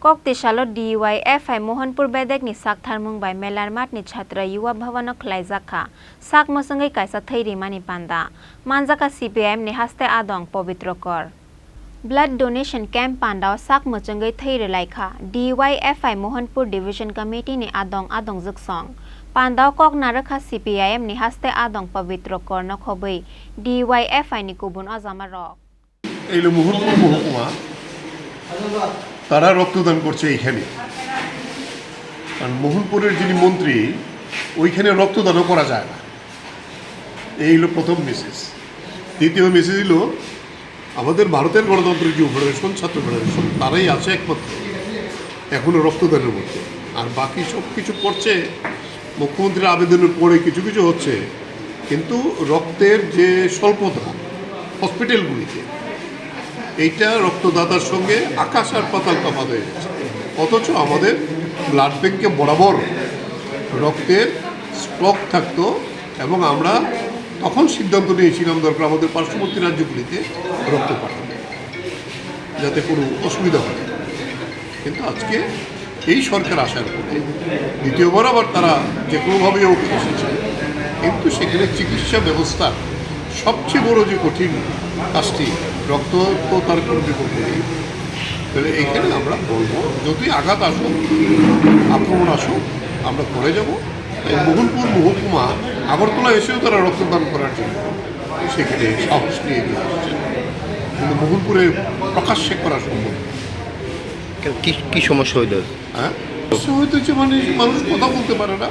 Koktisalo DYFI Mohanpur Bedek ni Saktharmung by Melarmat ni Chhatra Yuwa Bhavana Khlaijaka Sak Mosangai Kaisa Thairi Mani Panda Manjaka CPM ni Haste Adong Pobitrokor Blood Donation Camp Pandao Sak Mosangai Thairi Laikha DYFI Mohanpur Division Committee ni Adong Juksong Pandao Kok Narakha CPIM ni Haste Adong Pobitrokor Nokhobai DYFI ni Kubun Azamarok Eilo Mohanpur Mohokuma তারা রক্তদান করছে এইখানে কারণ মোহনপুরের যিনি মন্ত্রী ওইখানে রক্তদানও করা যায় না এই হলো প্রথম মেসেজ দ্বিতীয় মেসেজ হলো আমাদের ভারতের গণতন্ত্রের যে ফেডারেশন ছাত্র ফেডারেশন তারাই আছে একমাত্র এখনও রক্তদানের মধ্যে আর বাকি সব কিছু করছে মুখ্যমন্ত্রীর আবেদনের পরে কিছু কিছু হচ্ছে কিন্তু রক্তের যে স্বল্পতা হসপিটালগুলিতে এইটা রক্তদাতার সঙ্গে আকাশ আর পাতাল তফাৎ হয়ে গেছে অথচ আমাদের ব্লাড ব্যাংকে বরাবর রক্তের স্টক থাকতো এবং আমরা তখন সিদ্ধান্ত নিয়েছিলাম দরকার আমাদের পার্শ্ববর্তী রাজ্যগুলিতে রক্ত পাঠাতে যাতে কোনো অসুবিধা হয় কিন্তু আজকে এই সরকার আসার পরে দ্বিতীয়বার আবার তারা যে কোনোভাবে এসেছে কিন্তু সেখানে চিকিৎসা ব্যবস্থা সবচেয়ে বড় যে কঠিন কাজটি রক্ত তো তার কোনো বিকল্প নেই তাহলে এইখানে আমরা বলবো যতই আঘাত আসুক আক্রমণ আসুক আমরা করে যাব এই মোহনপুর মহকুমা আগরতলা এসেও তারা রক্তদান করার জন্য সেখানে সাহস নিয়ে দিয়ে আসছে কিন্তু মোহনপুরে প্রকাশ্যে করা সম্ভব কি সমস্যা হইল হ্যাঁ সমস্যা হইতেছে মানে মানুষ কথা বলতে পারে না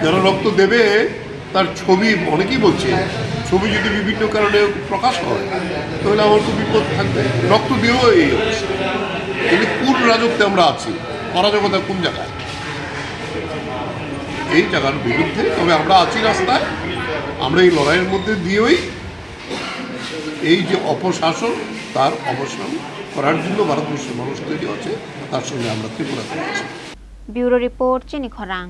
যারা রক্ত দেবে তার ছবি অনেকেই বলছে ছবি যদি বিভিন্ন কারণে প্রকাশ হয় তাহলে আমার তো বিপদ থাকবে রক্ত দিয়েও এই অবস্থা কিন্তু কোন রাজত্বে আমরা আছি অরাজকতা কোন জায়গায় এই জায়গার বিরুদ্ধে তবে আমরা আছি রাস্তায় আমরা এই লড়াইয়ের মধ্যে দিয়েই এই যে অপশাসন তার অবসান করার জন্য ভারতবর্ষের মানুষ তৈরি আছে তার সঙ্গে আমরা ত্রিপুরা করেছি ব্যুরো রিপোর্ট চিনি খরাং।